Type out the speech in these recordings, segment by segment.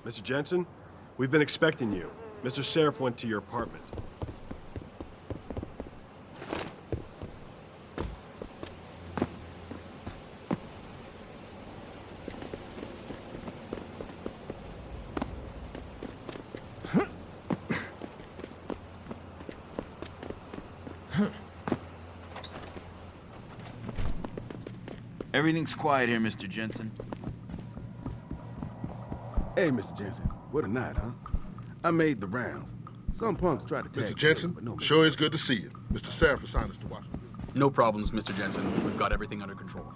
Mr. Jensen, we've been expecting you. Mr. Sheriff went to your apartment. Everything's quiet here, Mr. Jensen. Hey, Mr. Jensen. What a night, huh? I made the rounds. Some punks tried to tag Mr. Jensen, but no, sure is good to see you. Mr. Sheriff assigned us to watch. No problems, Mr. Jensen. We've got everything under control.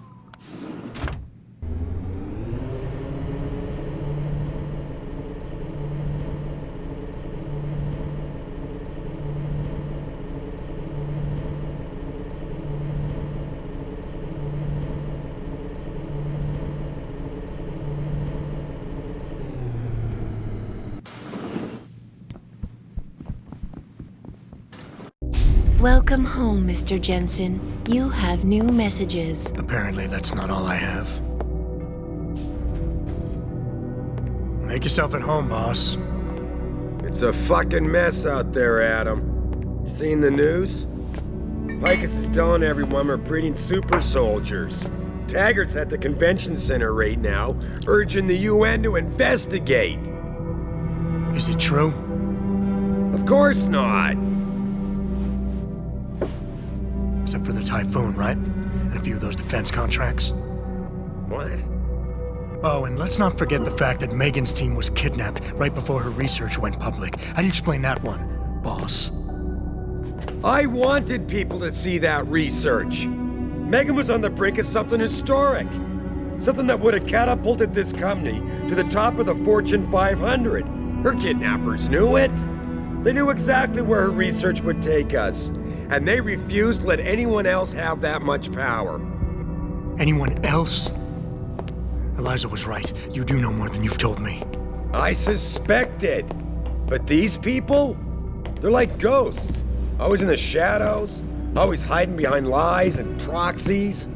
Welcome home, Mr. Jensen. You have new messages. Apparently that's not all I have. Make yourself at home, boss. It's a fucking mess out there, Adam. You seen the news? Picus is telling everyone we're breeding super soldiers. Taggart's at the convention center right now, urging the UN to investigate. Is it true? Of course not. Except for the Typhoon, right? And a few of those defense contracts. What? Oh, and let's not forget the fact that Megan's team was kidnapped right before her research went public. How do you explain that one, boss? I wanted people to see that research. Megan was on the brink of something historic. Something that would have catapulted this company to the top of the Fortune 500. Her kidnappers knew it. They knew exactly where her research would take us. And they refused to let anyone else have that much power. Anyone else? Eliza was right. You do know more than you've told me. I suspected. But these people? They're like ghosts. Always in the shadows. Always hiding behind lies and proxies.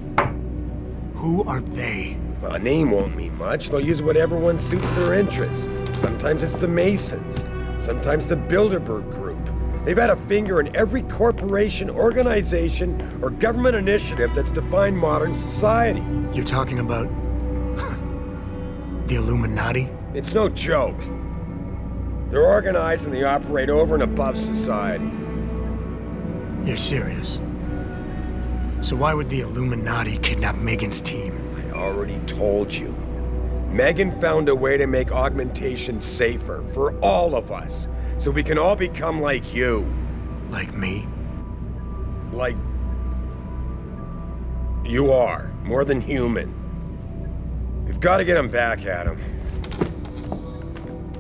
Who are they? Well, a name won't mean much. They'll use whatever one suits their interests. Sometimes it's the Masons. Sometimes the Bilderberg Group. They've had a finger in every corporation, organization, or government initiative that's defined modern society. You're talking about... the Illuminati? It's no joke. They're organized and they operate over and above society. You're serious? So why would the Illuminati kidnap Megan's team? I already told you. Megan found a way to make augmentation safer for all of us. So we can all become like you. Like me? Like... you are. More than human. We've got to get him back, Adam.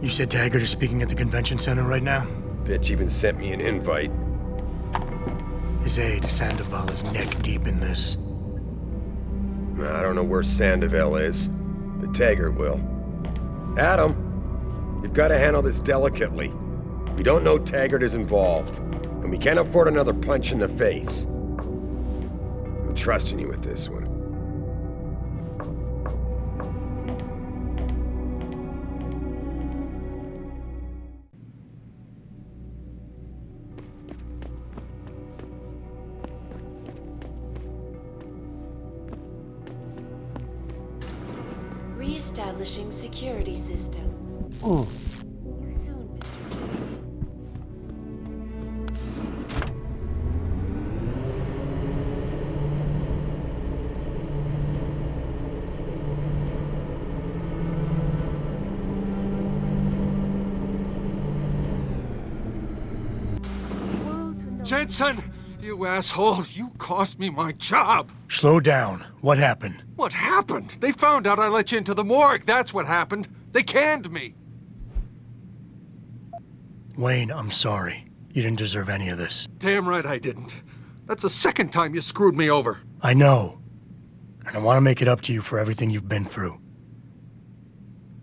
You said Taggart is speaking at the convention center right now? Bitch even sent me an invite. His aide, Sandoval, is neck deep in this. I don't know where Sandoval is, but Taggart will. Adam, you've got to handle this delicately. We don't know Taggart is involved, and we can't afford another punch in the face. I'm trusting you with this one. Re-establishing security system. Oh. Soon, Mr. Jensen. Jensen! You asshole! You cost me my job! Slow down. What happened? What happened? They found out I let you into the morgue. That's what happened. They canned me. Wayne, I'm sorry. You didn't deserve any of this. Damn right I didn't. That's the second time you screwed me over. I know. And I want to make it up to you for everything you've been through.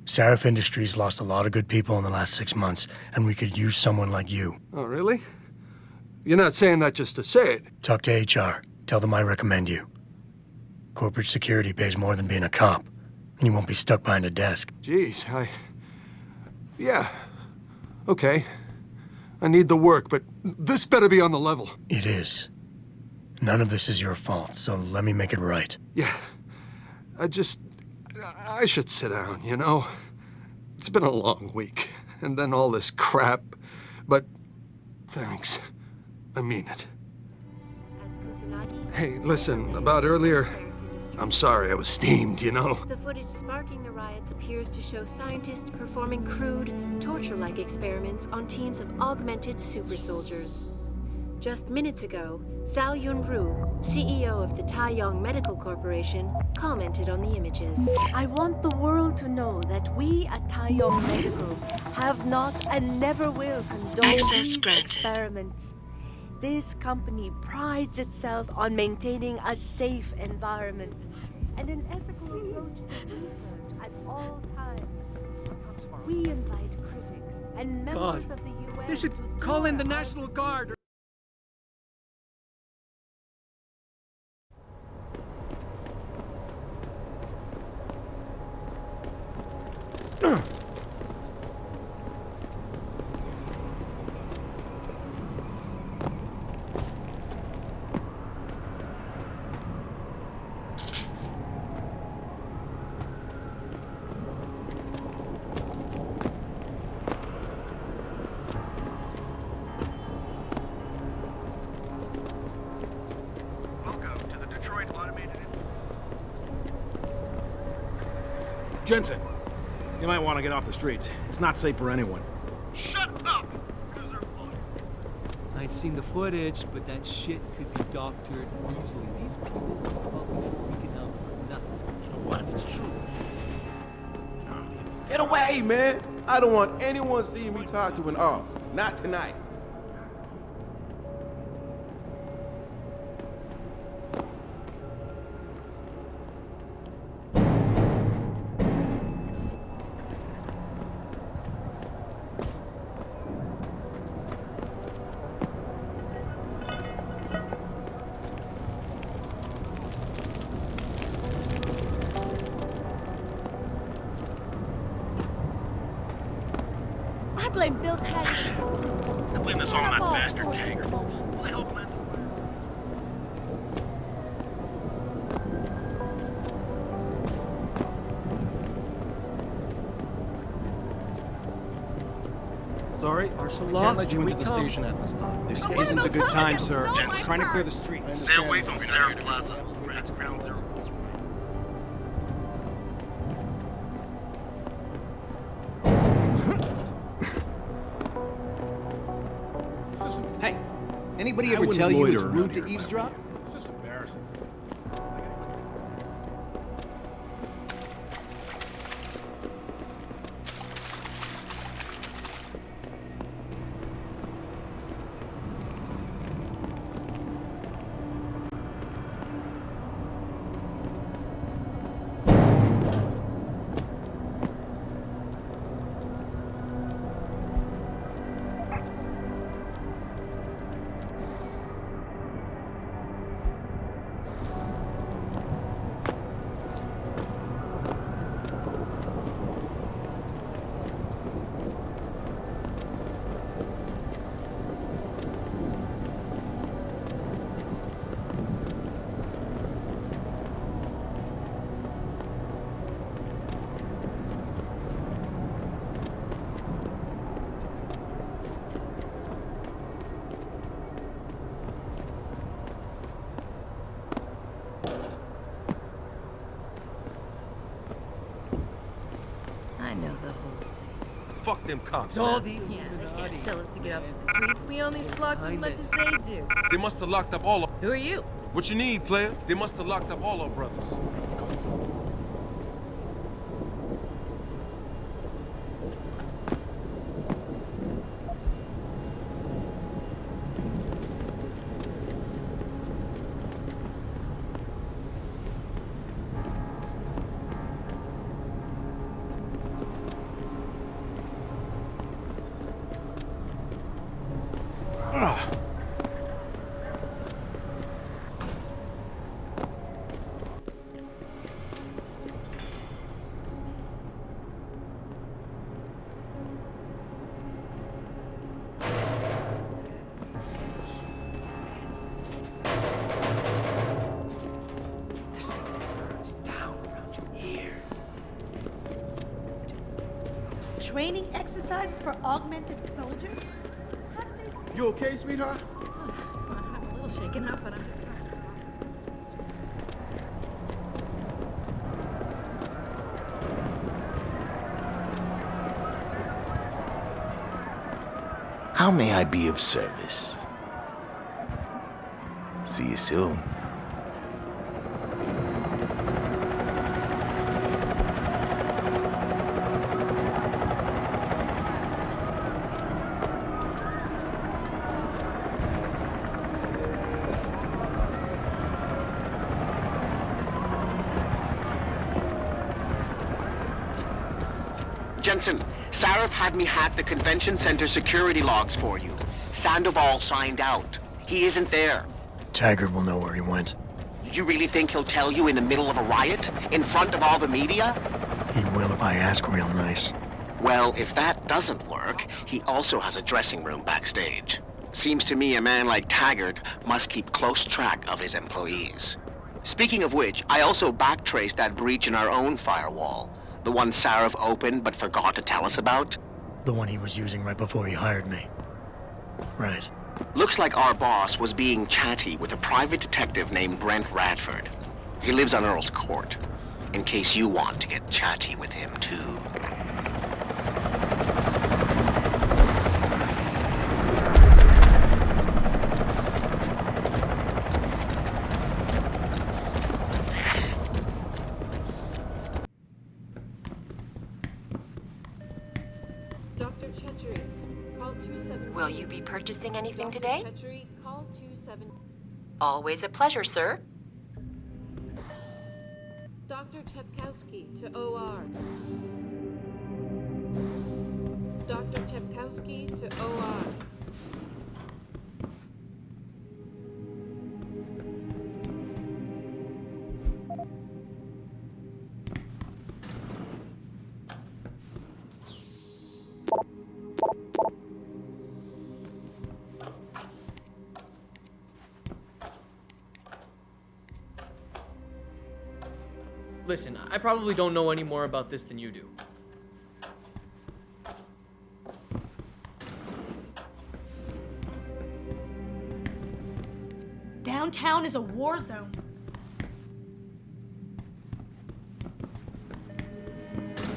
Sarif Industries lost a lot of good people in the last 6 months, and we could use someone like you. Oh, really? You're not saying that just to say it. Talk to HR. Tell them I recommend you. Corporate security pays more than being a cop, and you won't be stuck behind a desk. Jeez, Yeah. Okay. I need the work, but this better be on the level. It is. None of this is your fault, so let me make it right. Yeah. I should sit down, you know? It's been a long week, and then all this crap. But thanks. I mean it. Hey, listen, about earlier, I'm sorry I was steamed, you know? The footage sparking the riots appears to show scientists performing crude, torture-like experiments on teams of augmented super soldiers. Just minutes ago, Zhao Yunru, CEO of the Taiyong Medical Corporation, commented on the images. I want the world to know that we at Taiyong Medical have not and never will condone Access these granted. experiments. This company prides itself on maintaining a safe environment and an ethical approach to research at all times. We invite critics and members of the UN They should to call in tour the our National Guard. Jensen, you might want to get off the streets. It's not safe for anyone. Shut up! I'd seen the footage, but that shit could be doctored easily. These people are probably freaking out for nothing. You know what if it's true? Get away, man! I don't want anyone seeing me talk to an off. Not tonight. I blame Bill Taggart. I blame this all on that bastard Taggart. Who the hell planned the Sorry, Martial I law, can't let you here into we the come. station at this time. This one of isn't a those good time, hooligans sir. stole my Jensen, trying to car. clear the streets. Stay away from Sheriff Plaza. That's ground zero. Hey, anybody ever tell you it's rude to eavesdrop? It's just embarrassing. I know the whole city. Fuck them cops. It's all the Yeah, they Illuminati. can't tell us to get off the streets. We own these blocks as much as they do. They must have locked up all of... Who are you? What you need, player? They must have locked up all our brothers. training exercises for augmented soldiers? You okay, sweetheart? I'm a little shaken up, but I'm just trying to... How may I be of service? See you soon. Jensen, Sarif had me hack the convention center security logs for you. Sandoval signed out. He isn't there. Taggart will know where he went. You really think he'll tell you in the middle of a riot? In front of all the media? He will if I ask real nice. Well, if that doesn't work, he also has a dressing room backstage. Seems to me a man like Taggart must keep close track of his employees. Speaking of which, I also backtraced that breach in our own firewall. The one Sarif opened but forgot to tell us about? The one he was using right before he hired me. Right. Looks like our boss was being chatty with a private detective named Brent Radford. He lives on Earl's Court, in case you want to get chatty with him too. Dr. Chetchery, call 27. Will you be purchasing anything today? Chetchery, call 27. Always a pleasure, sir. Dr. Tepkowski to OR. Dr. Tepkowski to OR. Listen, I probably don't know any more about this than you do. Downtown is a war zone.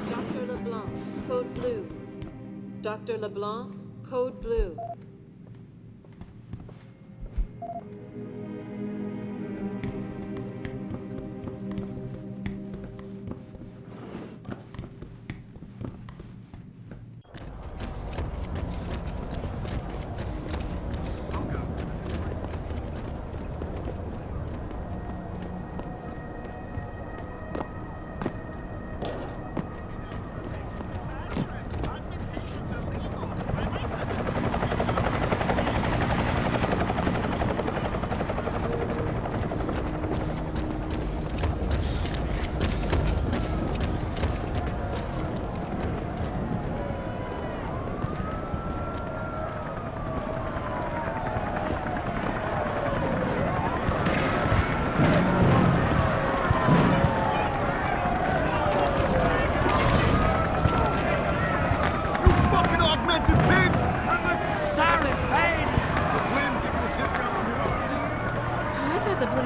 Dr. LeBlanc, code blue. Dr. LeBlanc, code blue.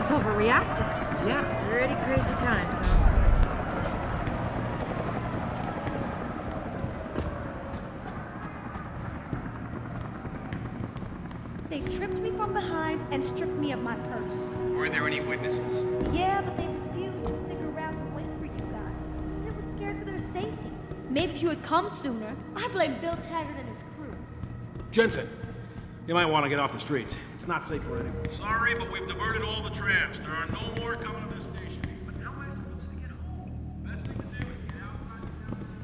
Overreacted. Yeah. Pretty crazy times, huh? They tripped me from behind and stripped me of my purse. Were there any witnesses? Yeah, but they refused to stick around to wait for you guys. They were scared for their safety. Maybe if you had come sooner, I blame Bill Taggart and his crew. Jensen, you might want to get off the streets. It's not safe for anyone. Sorry, but we've diverted all the trams. There are no more coming to this station. But how am I supposed to get home? Best thing to do is get outside the town.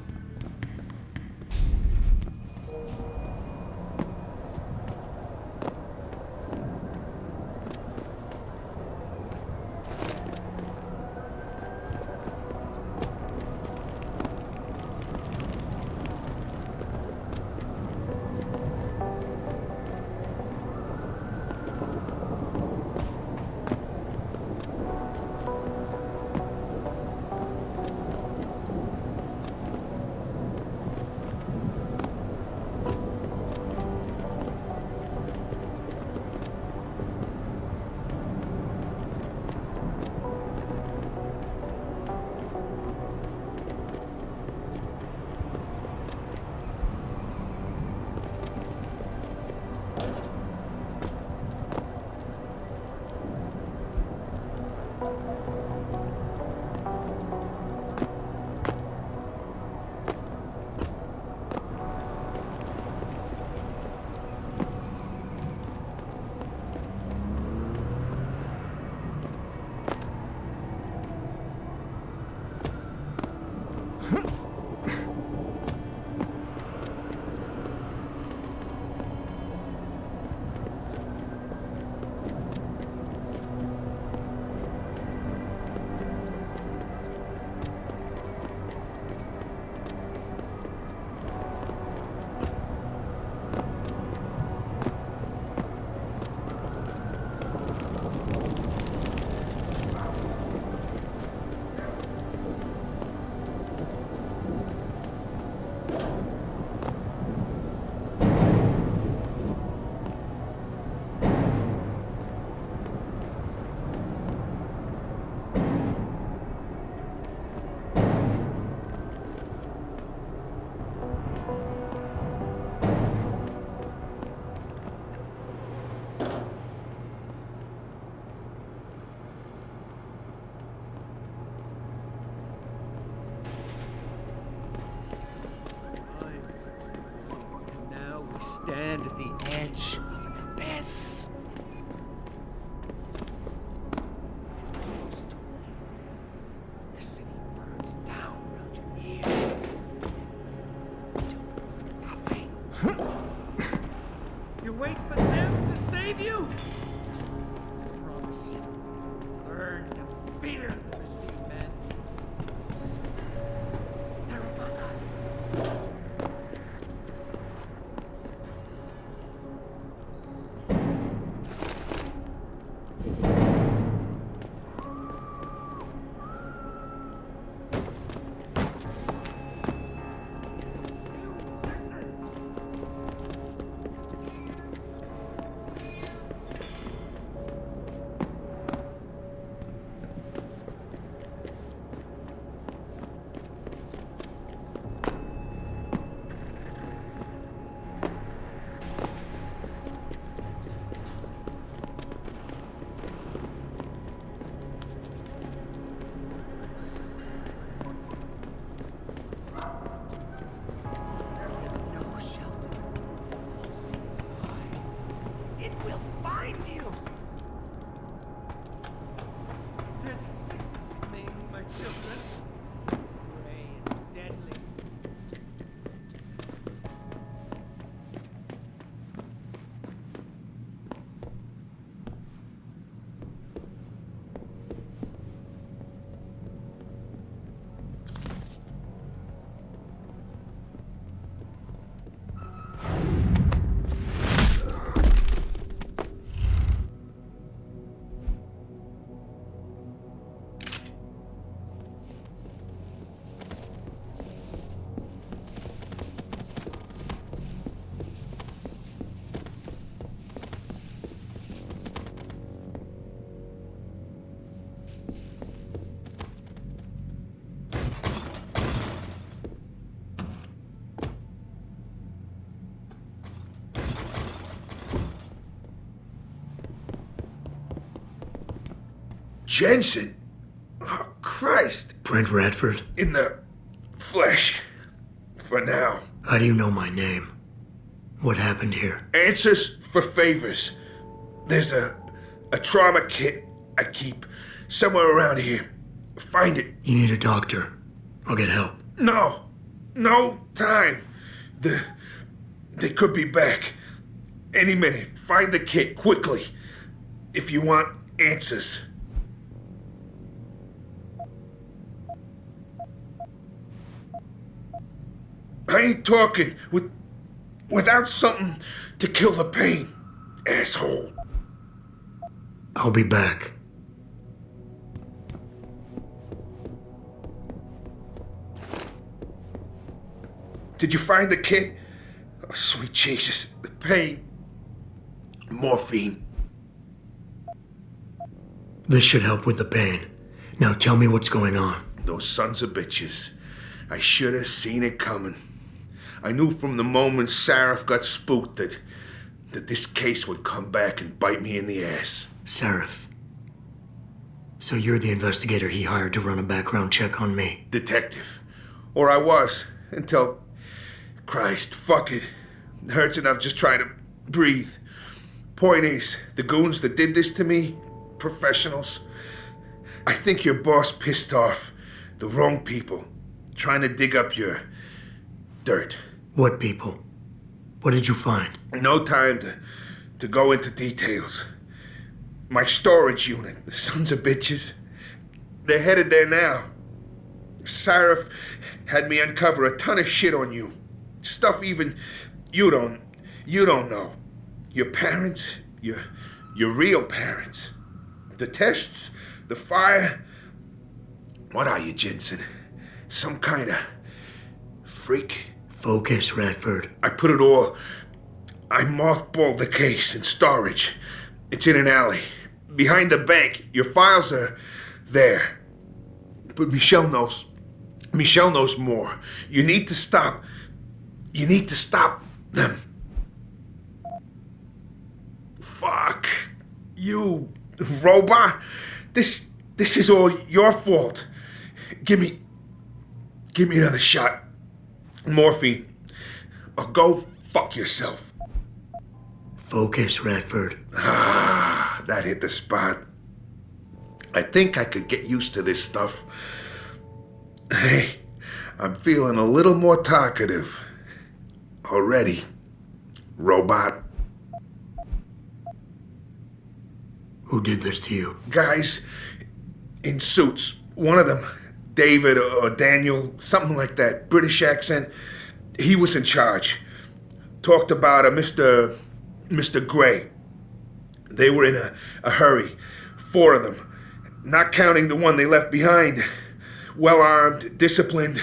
stand at the edge of an abyss. It's close to it. The city burns down around your ears. Do nothing. You wait for them to save you? I promise you, learn to fear the machine men. They're among us. It will find you! There's a sickness coming, my children. Gray and deadly. Jensen? Oh, Christ. Brent Radford? In the flesh. For now. How do you know my name? What happened here? Answers for favors. There's a trauma kit I keep somewhere around here. Find it. You need a doctor. I'll get help. No. No time. They could be back. Any minute. Find the kit quickly. If you want answers. I ain't talking without something to kill the pain, asshole. I'll be back. Did you find the kid? Oh, sweet Jesus, the pain. Morphine. This should help with the pain. Now tell me what's going on. Those sons of bitches. I should have seen it coming. I knew from the moment Sarif got spooked that this case would come back and bite me in the ass. Sarif. So you're the investigator he hired to run a background check on me? Detective. Or I was, until... Christ, fuck it. It hurts enough just trying to breathe. Point is, the goons that did this to me, professionals. I think your boss pissed off the wrong people, trying to dig up your dirt. What people? What did you find? No time to go into details. My storage unit, the sons of bitches, they're headed there now. Sarif had me uncover a ton of shit on you. Stuff even you don't know. Your parents, your real parents. The tests, the fire. What are you, Jensen? Some kind of freak? Focus, Radford. I mothballed the case in storage. It's in an alley. Behind the bank. Your files are there. But Michelle knows more. You need to stop them. Fuck. You robot. This is all your fault. Give me another shot. Morphine. Or go fuck yourself. Focus, Radford. Ah, that hit the spot. I think I could get used to this stuff. Hey, I'm feeling a little more talkative. Already. Robot. Who did this to you? Guys in suits. One of them, David or Daniel, something like that, British accent. He was in charge. Talked about a Mr. Gray. They were in a hurry. 4 of them. Not counting the one they left behind. Well-armed, disciplined.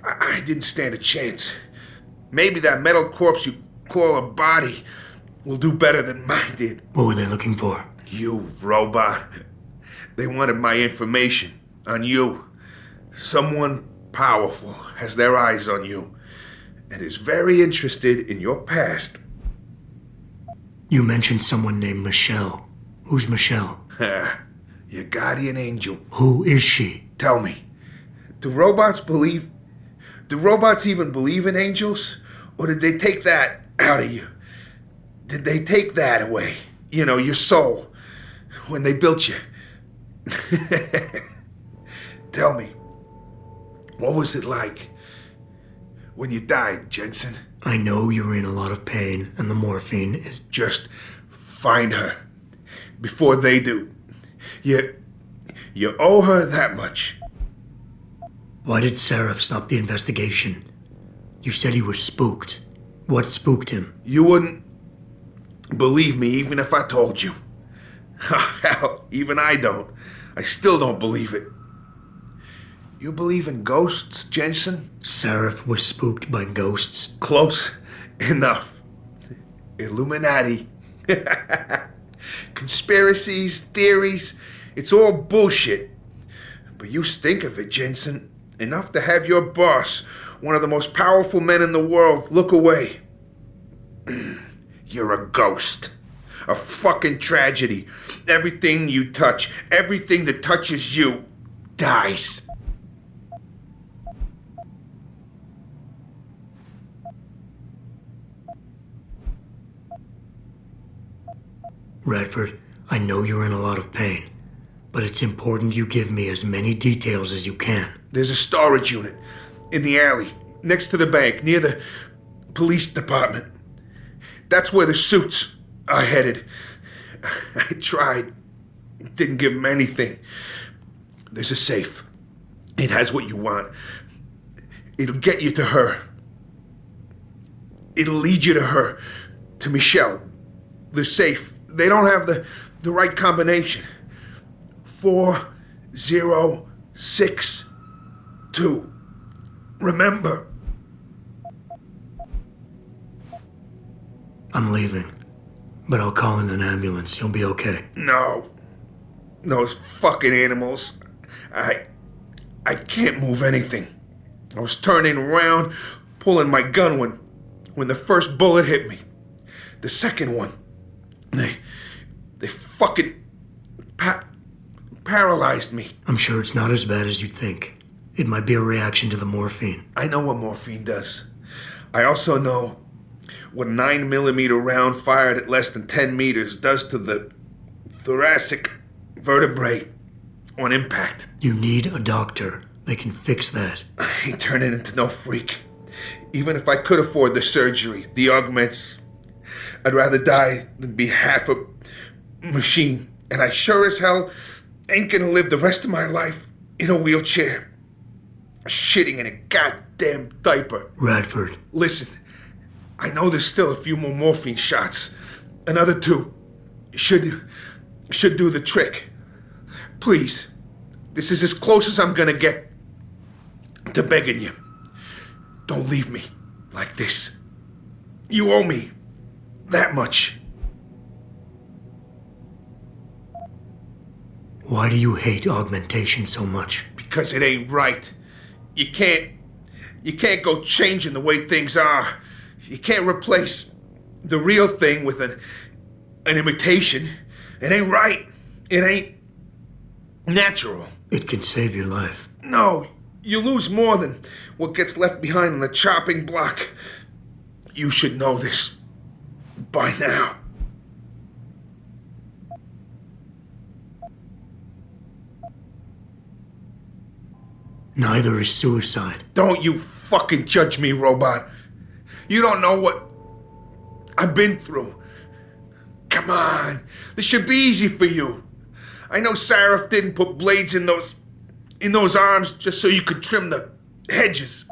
I didn't stand a chance. Maybe that metal corpse you call a body will do better than mine did. What were they looking for? You, robot. They wanted my information on you. Someone powerful has their eyes on you and is very interested in your past. You mentioned someone named Michelle. Who's Michelle? Your guardian angel. Who is she? Tell me, do robots even believe in angels? Or did they take that out of you? Did they take that away? You know, your soul, when they built you? Tell me, what was it like when you died, Jensen? I know you're in a lot of pain, and the morphine is... Just find her before they do. You owe her that much. Why did Seraph stop the investigation? You said he was spooked. What spooked him? You wouldn't believe me even if I told you. Hell, even I don't. I still don't believe it. You believe in ghosts, Jensen? Seraph was spooked by ghosts? Close enough. Illuminati. Conspiracies, theories, it's all bullshit. But you stink of it, Jensen. Enough to have your boss, one of the most powerful men in the world, look away. You're a ghost. A fucking tragedy. Everything you touch, everything that touches you, dies. Radford, I know you're in a lot of pain, but it's important you give me as many details as you can. There's a storage unit in the alley, next to the bank, near the police department. That's where the suits are headed. I tried. Didn't give them anything. There's a safe. It has what you want. It'll get you to her. It'll lead you to her. To Michelle. The safe. They don't have the right combination. 4062. Remember. I'm leaving, but I'll call in an ambulance. You'll be okay. No. Those fucking animals. I can't move anything. I was turning around, pulling my gun when the first bullet hit me. The second one, they fucking paralyzed me. I'm sure it's not as bad as you think. It might be a reaction to the morphine. I know what morphine does. I also know what a 9mm round fired at less than 10 meters does to the thoracic vertebrae on impact. You need a doctor. They can fix that. I ain't turning into no freak. Even if I could afford the surgery, the augments, I'd rather die than be half a machine. And I sure as hell ain't gonna live the rest of my life in a wheelchair, shitting in a goddamn diaper. Radford. Listen, I know there's still a few more morphine shots. Another 2 should do the trick. Please, this is as close as I'm gonna get to begging you. Don't leave me like this. You owe me that much. Why do you hate augmentation so much? Because it ain't right. You can't go changing the way things are. You can't replace the real thing with an imitation. It ain't right. It ain't natural. It can save your life. No, you lose more than what gets left behind on the chopping block. You should know this by now. Neither is suicide. Don't you fucking judge me, robot. You don't know what I've been through. Come on. This should be easy for you. I know Sarif didn't put blades in those arms just so you could trim the hedges.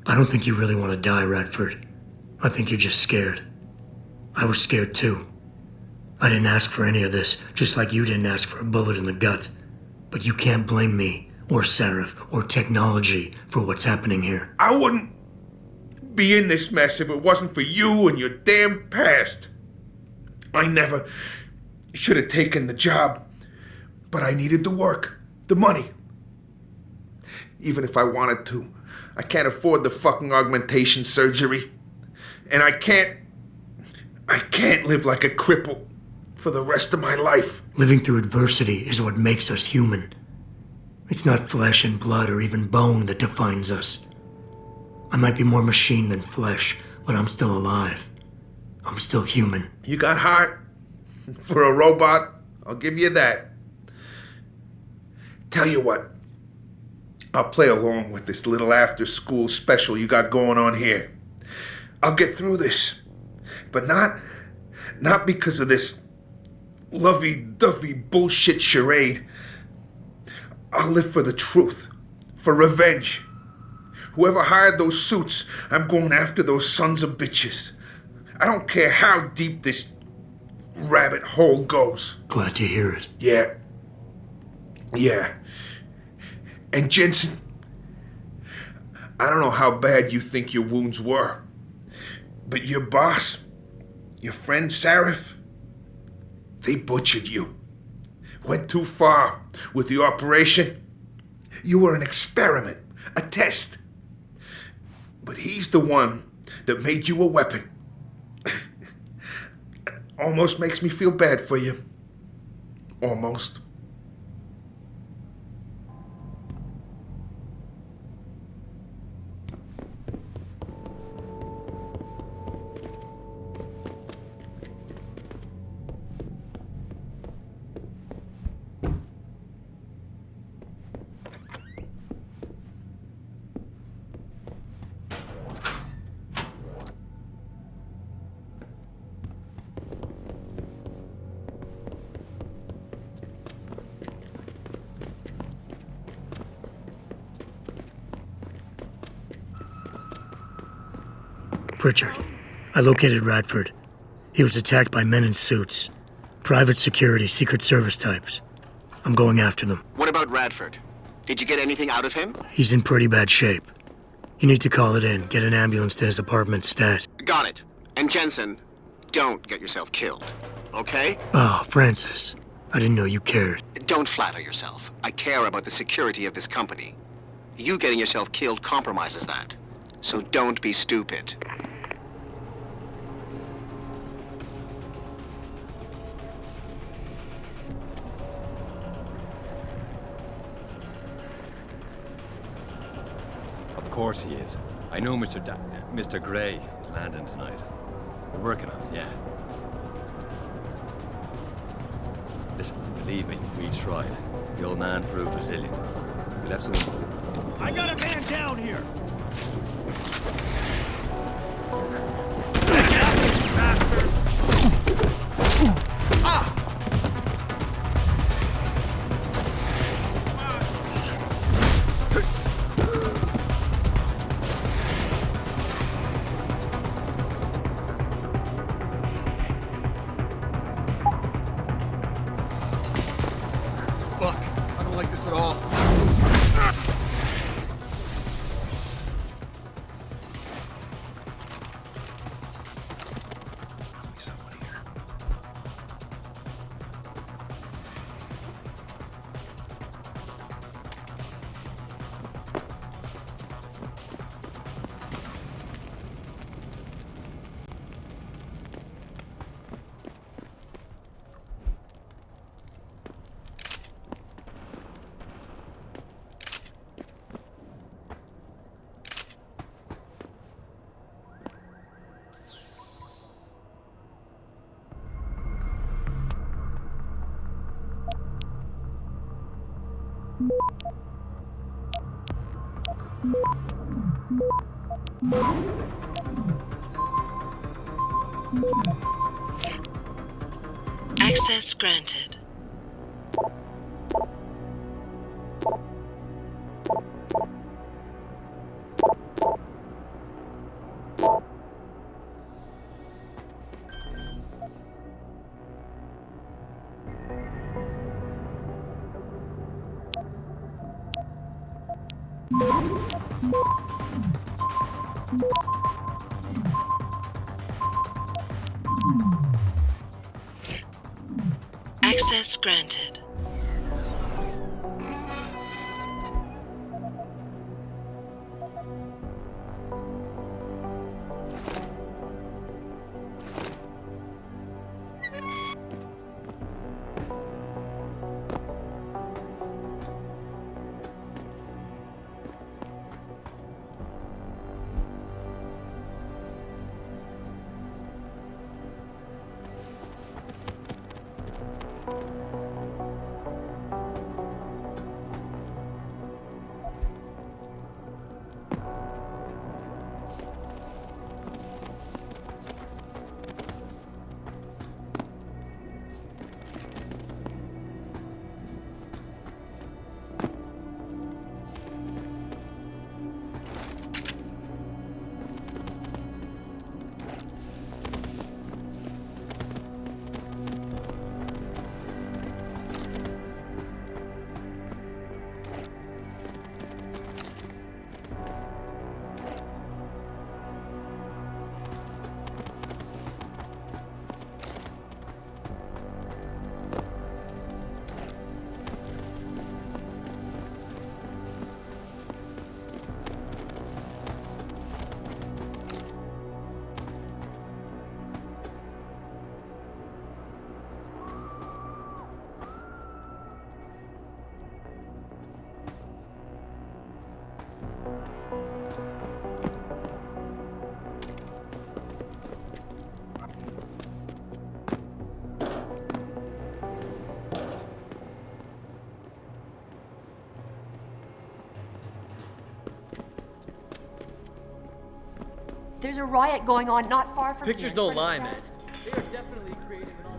I don't think you really want to die, Radford. I think you're just scared. I was scared too. I didn't ask for any of this, just like you didn't ask for a bullet in the gut. But you can't blame me, or Sarif, or technology for what's happening here. I wouldn't be in this mess if it wasn't for you and your damn past. I never should have taken the job, but I needed the work, the money. Even if I wanted to, I can't afford the fucking augmentation surgery. And I can't live like a cripple for the rest of my life. Living through adversity is what makes us human. It's not flesh and blood or even bone that defines us. I might be more machine than flesh, but I'm still alive. I'm still human. You got heart for a robot, I'll give you that. Tell you what, I'll play along with this little after-school special you got going on here. I'll get through this, but not because of this lovey-dovey bullshit charade. I'll live for the truth, for revenge. Whoever hired those suits, I'm going after those sons of bitches. I don't care how deep this rabbit hole goes. Glad to hear it. Yeah. And Jensen, I don't know how bad you think your wounds were, but your boss, your friend Sarif, they butchered you. Went too far with the operation. You were an experiment, a test. But he's the one that made you a weapon. Almost makes me feel bad for you. Almost. Pritchard, I located Radford. He was attacked by men in suits. Private security, Secret Service types. I'm going after them. What about Radford? Did you get anything out of him? He's in pretty bad shape. You need to call it in, get an ambulance to his apartment stat. Got it. And Jensen, don't get yourself killed, okay? Oh, Francis. I didn't know you cared. Don't flatter yourself. I care about the security of this company. You getting yourself killed compromises that. So don't be stupid. Of course he is. I know Mr. Gray is landing tonight. We're working on it, yeah. Listen, believe me, we tried. The old man proved resilient. We left someone... I got a man down here! Fuck, I don't like this at all. Access granted. Access granted. There's a riot going on not far from Pictures here. don't lie, man. They are definitely creating an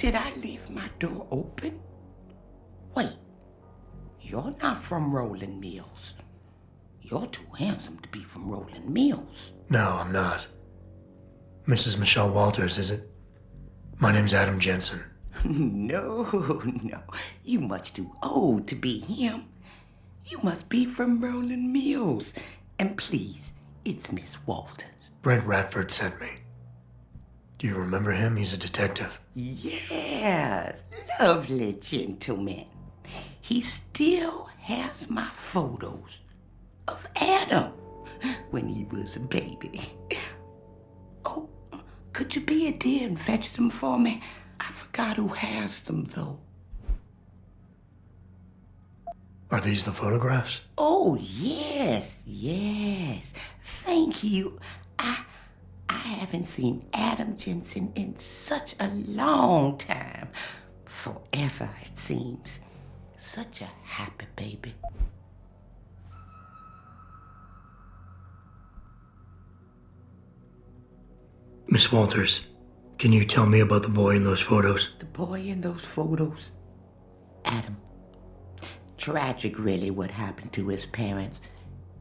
Did I leave my door open? Wait, you're not from Rolling Mills. You're too handsome to be from Rolling Mills. No, I'm not. Mrs. Michelle Walters, is it? My name's Adam Jensen. No. You much too old to be him. You must be from Rolling Mills. And please, it's Miss Walters. Brent Radford sent me. Do you remember him? He's a detective. Yes, lovely gentleman. He still has my photos of Adam when he was a baby. Oh, could you be a dear and fetch them for me? I forgot who has them, though. Are these the photographs? Oh, yes. Thank you. I haven't seen Adam Jensen in such a long time. Forever, it seems. Such a happy baby. Miss Walters, can you tell me about the boy in those photos? The boy in those photos? Adam, tragic, really, what happened to his parents.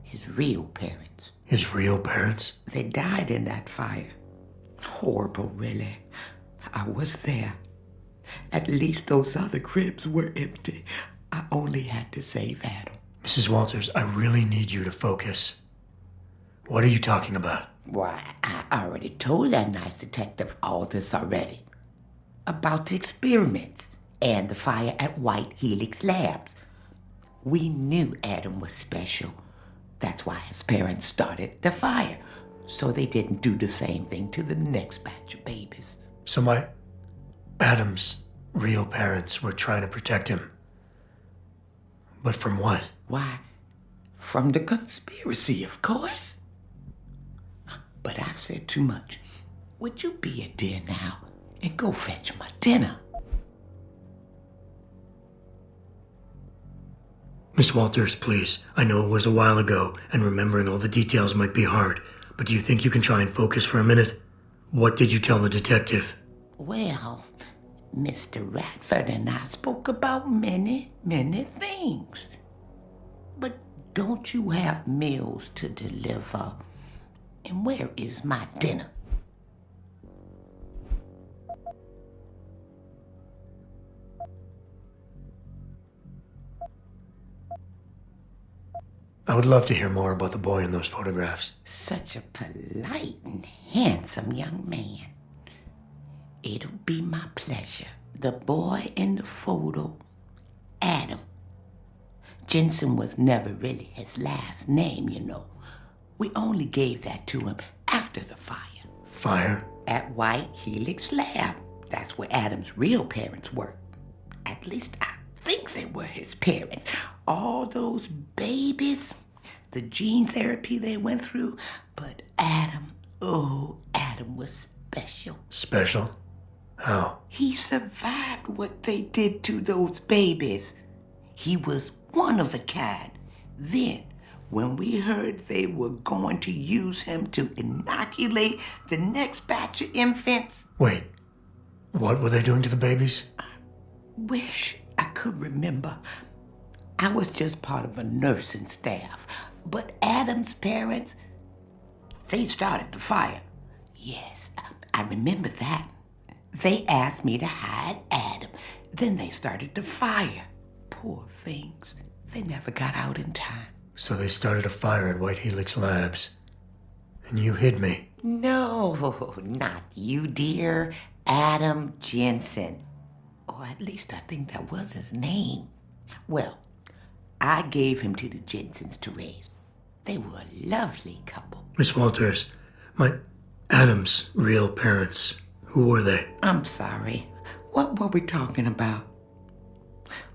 His real parents. His real parents? They died in that fire. Horrible, really. I was there. At least those other cribs were empty. I only had to save Adam. Mrs. Walters, I really need you to focus. What are you talking about? Why, I already told that nice detective all this already. About the experiments and the fire at White Helix Labs. We knew Adam was special. That's why his parents started the fire, so they didn't do the same thing to the next batch of babies. So Adam's real parents were trying to protect him. But from what? Why, from the conspiracy, of course. But I've said too much. Would you be a dear now and go fetch my dinner? Miss Walters, please. I know it was a while ago, and remembering all the details might be hard, but do you think you can try and focus for a minute? What did you tell the detective? Well, Mr. Radford and I spoke about many, many things. But don't you have meals to deliver? And where is my dinner? I would love to hear more about the boy in those photographs. Such a polite and handsome young man. It'll be my pleasure. The boy in the photo, Adam. Jensen was never really his last name, you know. We only gave that to him after the fire. Fire? At White Helix Lab. That's where Adam's real parents worked. At least I think they were his parents. All those babies, the gene therapy they went through, but Adam, oh, Adam was special. Special? How? He survived what they did to those babies. He was one of a kind. Then, when we heard they were going to use him to inoculate the next batch of infants... Wait, what were they doing to the babies? I wish I could remember. I was just part of a nursing staff. But Adam's parents, they started the fire. Yes, I remember that. They asked me to hide Adam. Then they started the fire. Poor things. They never got out in time. So they started a fire at White Helix Labs. And you hid me. No, not you, dear. Adam Jensen. Or at least I think that was his name. Well, I gave him to the Jensens to raise. They were a lovely couple. Miss Walters, Adam's real parents, who were they? I'm sorry. What were we talking about?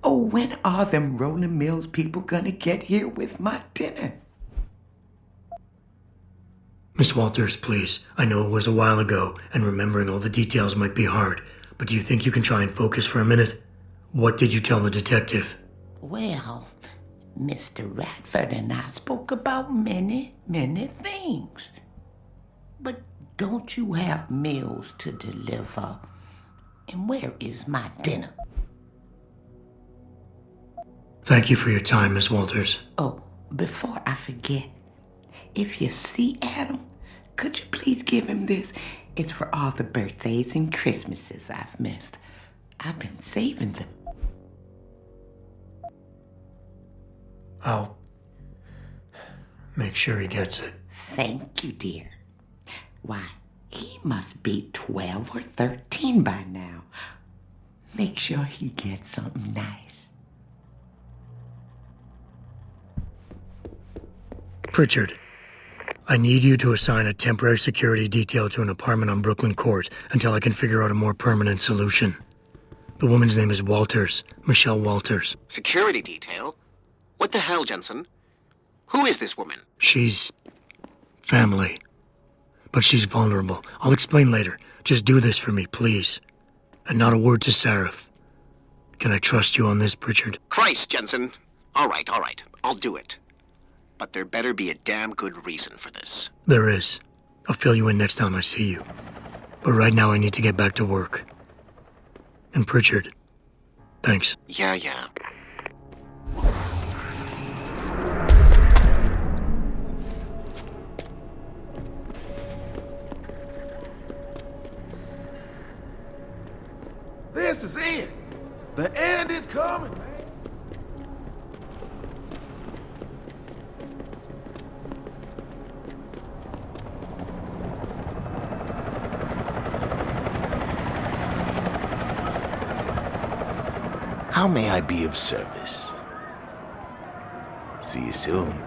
Oh, when are them Rolling Mills people gonna get here with my dinner? Miss Walters, please. I know it was a while ago, and remembering all the details might be hard, but do you think you can try and focus for a minute? What did you tell the detective? Well, Mr. Radford and I spoke about many, many things. But don't you have meals to deliver? And where is my dinner? Thank you for your time, Miss Walters. Oh, before I forget, if you see Adam, could you please give him this? It's for all the birthdays and Christmases I've missed. I've been saving them. I'll make sure he gets it. Thank you, dear. Why, he must be 12 or 13 by now. Make sure he gets something nice. Pritchard, I need you to assign a temporary security detail to an apartment on Brooklyn Court until I can figure out a more permanent solution. The woman's name is Walters, Michelle Walters. Security detail? What the hell, Jensen? Who is this woman? She's family, but she's vulnerable. I'll explain later. Just do this for me, please. And not a word to Sarif. Can I trust you on this, Pritchard? Christ, Jensen. All right. I'll do it. But there better be a damn good reason for this. There is. I'll fill you in next time I see you. But right now I need to get back to work. And Pritchard, thanks. Yeah. How may I be of service? See you soon.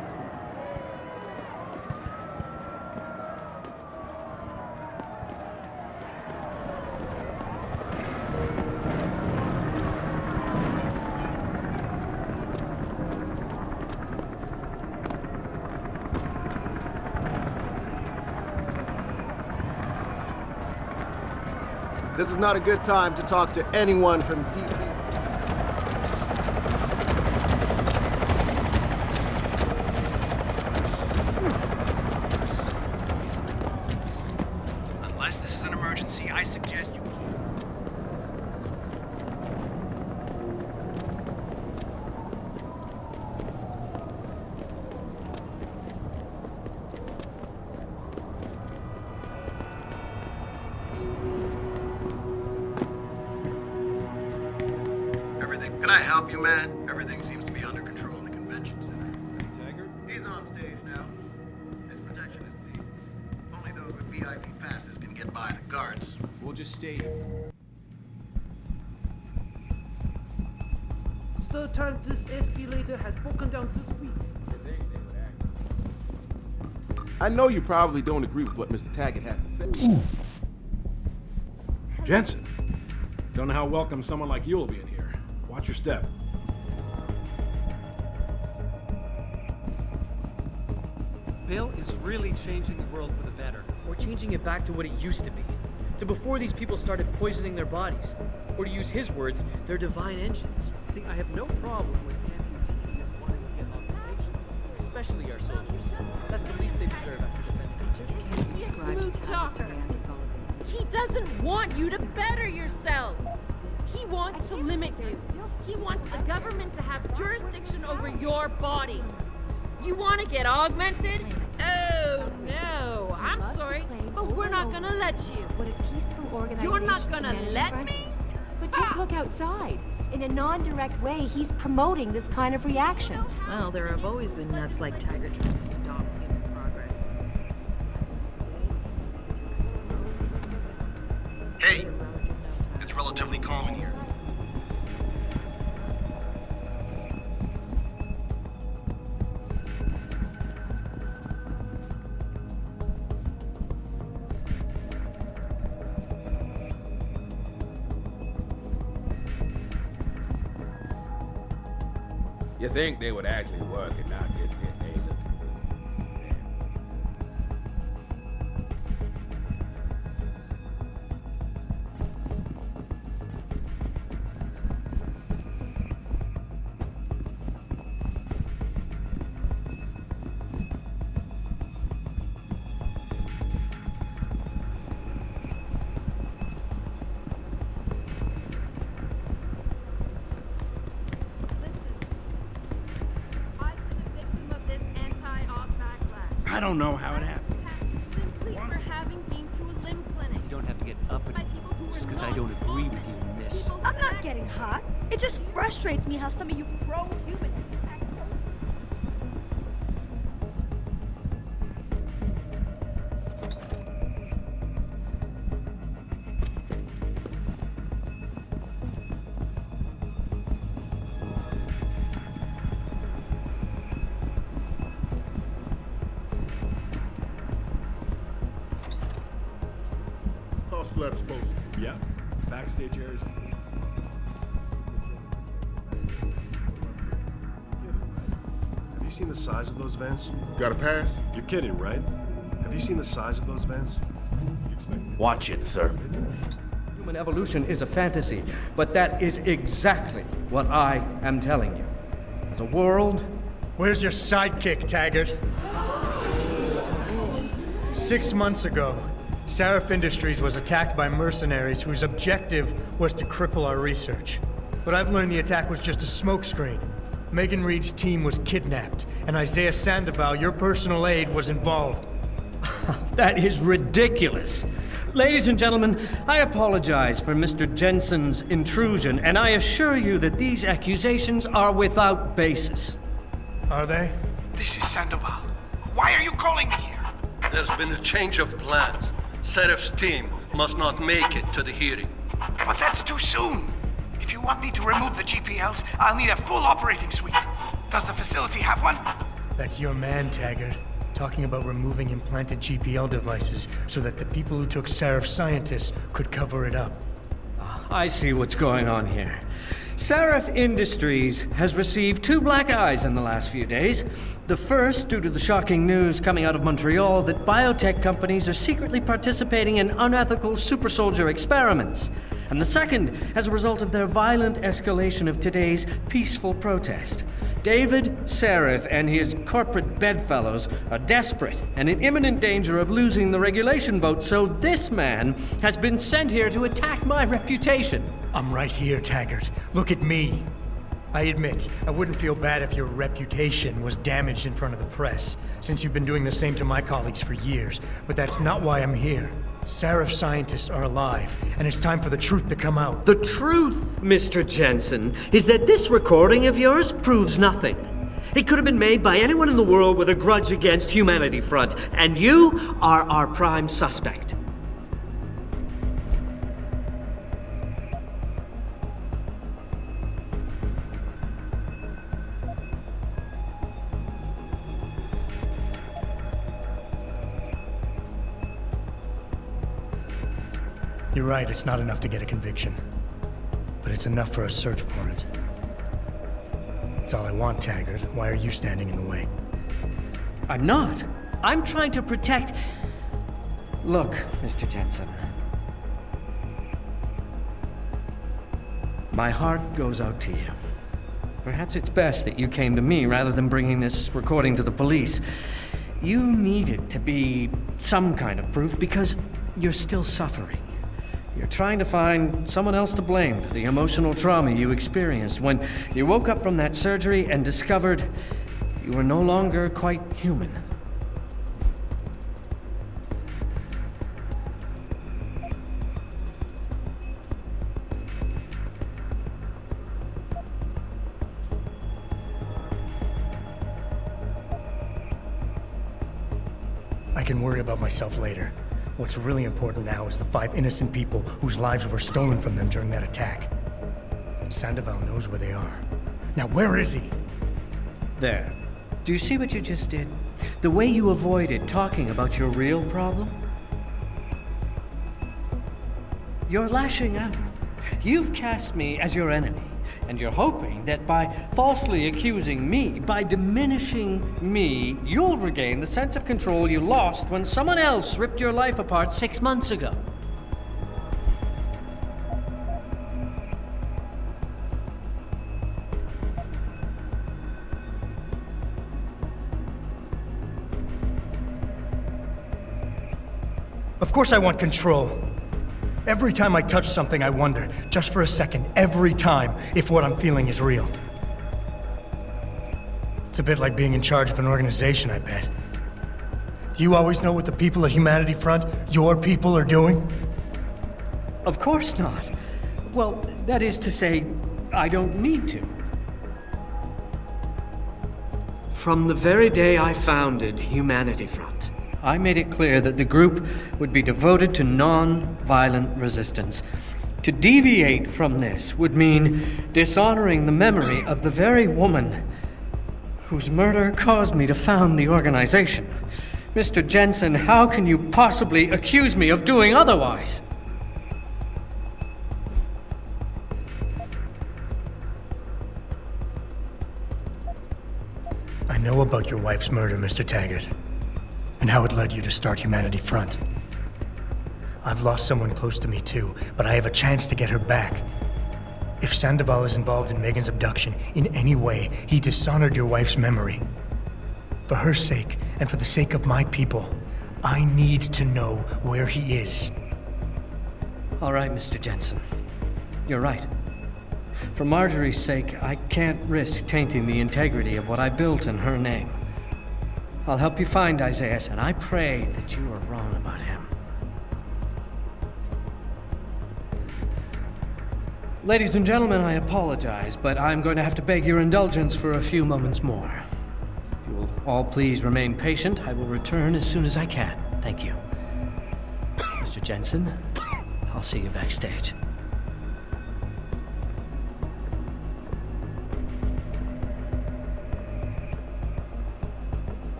This is not a good time to talk to anyone from DP. Unless this is an emergency, I suggest you... Can I help you, man? Everything seems to be under control in the convention center. Taggart? He's on stage now. His protection is deep. Only those with VIP passes can get by the guards. We'll just stay here. Third time this escalator has broken down this week. I know you probably don't agree with what Mr. Taggart has to say. Jensen. Don't know how welcome someone like you will be in here. Watch your step. Bill is really changing the world for the better. Or changing it back to what it used to be. To before these people started poisoning their bodies. Or to use his words, their divine engines. See, I have no problem with amputees wanting to get occupations, especially our soldiers. That's the least they deserve after defending. Just can't subscribe to Talbot's Neanderthal. He doesn't want you to better yourselves. He wants to limit you. He wants the government to have jurisdiction over your body. You want to get augmented? Oh, no. I'm sorry, but we're not going to let you. What a peaceful organization. You're not going to let me? But just look outside. In a non-direct way, he's promoting this kind of reaction. Well, there have always been nuts like Taggart trying to stop human progress. Hey, it's relatively calm in here. You think they would actually work and not just sit there looking? I don't know how it happened. Simply for having been to a limb clinic. You don't have to get uppity just because I don't agree with you, miss. I'm not getting hot. It just frustrates me how some of you pro-human act. Flat exposed. Yeah. Backstage areas. Have you seen the size of those vents? Got a pass? You're kidding, right? Have you seen the size of those vents? Watch it, sir. Human evolution is a fantasy, but that is exactly what I am telling you. As a world... Where's your sidekick, Taggart? 6 months ago, Sarif Industries was attacked by mercenaries whose objective was to cripple our research. But I've learned the attack was just a smokescreen. Megan Reed's team was kidnapped, and Isaiah Sandoval, your personal aide, was involved. That is ridiculous. Ladies and gentlemen, I apologize for Mr. Jensen's intrusion, and I assure you that these accusations are without basis. Are they? This is Sandoval. Why are you calling me here? There's been a change of plans. Serif's team must not make it to the hearing. But that's too soon. It If you want me to remove the GPLs, I'll need a full operating suite. Does the facility have one? That's your man, Taggart. Talking about removing implanted GPL devices so that the people who took Seraph scientists could cover it up. I see what's going on here. Seraph Industries has received 2 black eyes in the last few days. The first, due to the shocking news coming out of Montreal that biotech companies are secretly participating in unethical super soldier experiments. And the second, as a result of their violent escalation of today's peaceful protest. David Seraph and his corporate bedfellows are desperate and in imminent danger of losing the regulation vote, so this man has been sent here to attack my reputation. I'm right here, Taggart. Look at me. I admit, I wouldn't feel bad if your reputation was damaged in front of the press, since you've been doing the same to my colleagues for years, but that's not why I'm here. Seraph scientists are alive, and it's time for the truth to come out. The truth, Mr. Jensen, is that this recording of yours proves nothing. It could have been made by anyone in the world with a grudge against Humanity Front, and you are our prime suspect. You're right, it's not enough to get a conviction. But it's enough for a search warrant. That's all I want, Taggart. Why are you standing in the way? I'm not. I'm trying to protect... Look, Mr. Jensen. My heart goes out to you. Perhaps it's best that you came to me rather than bringing this recording to the police. You needed to be some kind of proof because you're still suffering. You're trying to find someone else to blame for the emotional trauma you experienced when you woke up from that surgery and discovered you were no longer quite human. I can worry about myself later. What's really important now is the 5 innocent people whose lives were stolen from them during that attack. Sandoval knows where they are. Now where is he? There. Do you see what you just did? The way you avoided talking about your real problem? You're lashing out. You've cast me as your enemy, and you're hoping that by falsely accusing me, by diminishing me, you'll regain the sense of control you lost when someone else ripped your life apart 6 months ago. Of course I want control. Every time I touch something, I wonder, just for a second, every time, if what I'm feeling is real. It's a bit like being in charge of an organization, I bet. Do you always know what the people at Humanity Front, your people, are doing? Of course not. Well, that is to say, I don't need to. From the very day I founded Humanity Front, I made it clear that the group would be devoted to non-violent resistance. To deviate from this would mean dishonoring the memory of the very woman whose murder caused me to found the organization. Mr. Jensen, how can you possibly accuse me of doing otherwise? I know about your wife's murder, Mr. Taggart, and how it led you to start Humanity Front. I've lost someone close to me too, but I have a chance to get her back. If Sandoval is involved in Megan's abduction in any way, he dishonored your wife's memory. For her sake, and for the sake of my people, I need to know where he is. All right, Mr. Jensen. You're right. For Marjorie's sake, I can't risk tainting the integrity of what I built in her name. I'll help you find Isaiah, and I pray that you are wrong about him. Ladies and gentlemen, I apologize, but I'm going to have to beg your indulgence for a few moments more. If you will all please remain patient, I will return as soon as I can. Thank you. Mr. Jensen, I'll see you backstage.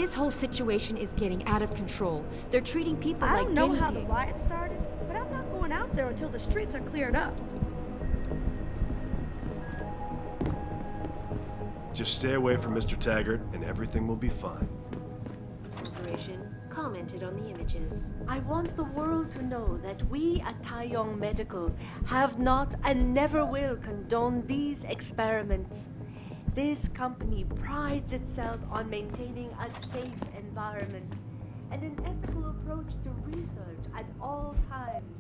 This whole situation is getting out of control. They're treating people I like don't know guinea how the pigs. riot started, but I'm not going out there until the streets are cleared up. Just stay away from Mr. Taggart, and everything will be fine. Corporation commented on the images. I want the world to know that we at Taeyong Medical have not and never will condone these experiments. This company prides itself on maintaining a safe environment and an ethical approach to research at all times.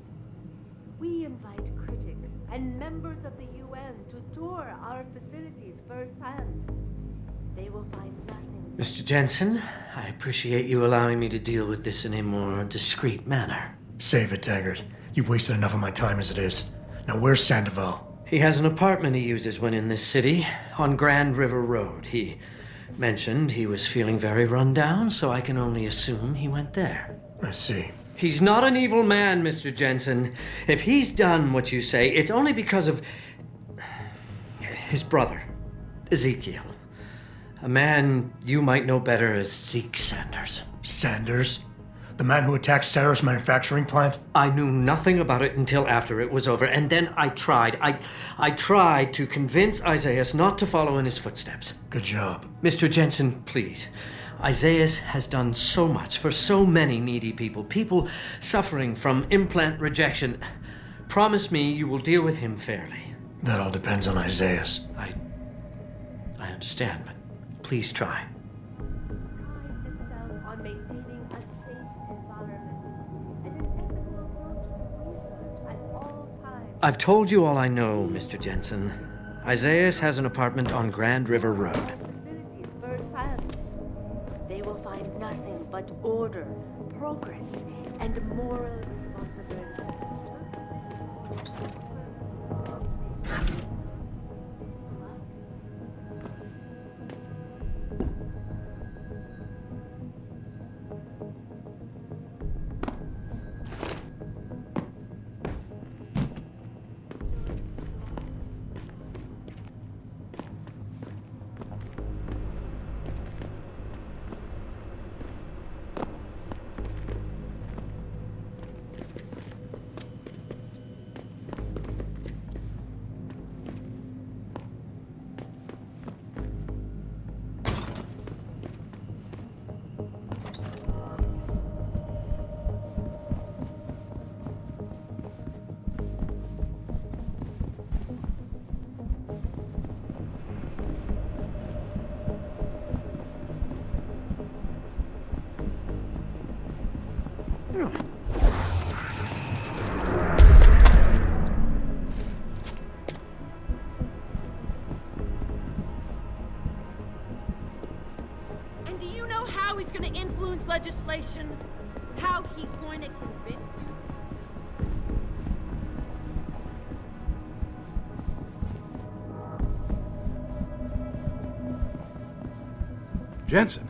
We invite critics and members of the UN to tour our facilities firsthand. They will find nothing. Mr. Jensen, I appreciate you allowing me to deal with this in a more discreet manner. Save it, Taggart. You've wasted enough of my time as it is. Now where's Sandoval? He has an apartment he uses when in this city, on Grand River Road. He mentioned he was feeling very run down, so I can only assume he went there. I see. He's not an evil man, Mr. Jensen. If he's done what you say, it's only because of his brother, Ezekiel. A man you might know better as Zeke Sanders. Sanders? The man who attacked Sarah's manufacturing plant? I knew nothing about it until after it was over, and then I tried. I tried to convince Isaias not to follow in his footsteps. Good job. Mr. Jensen, please. Isaias has done so much for so many needy people, people suffering from implant rejection. Promise me you will deal with him fairly. That all depends on Isaias. I understand, but please try. Prides itself on maintaining a safe environment and an ethical approach to research at all times. I've told you all I know, Mr. Jensen. Isaias has an apartment on Grand River Road. Facilities firsthand. They will find nothing but order, progress, and moral responsibility. And do you know how he's going to influence legislation? How he's going to convince Jensen.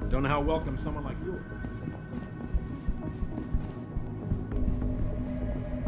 Don't know how welcome someone like you are.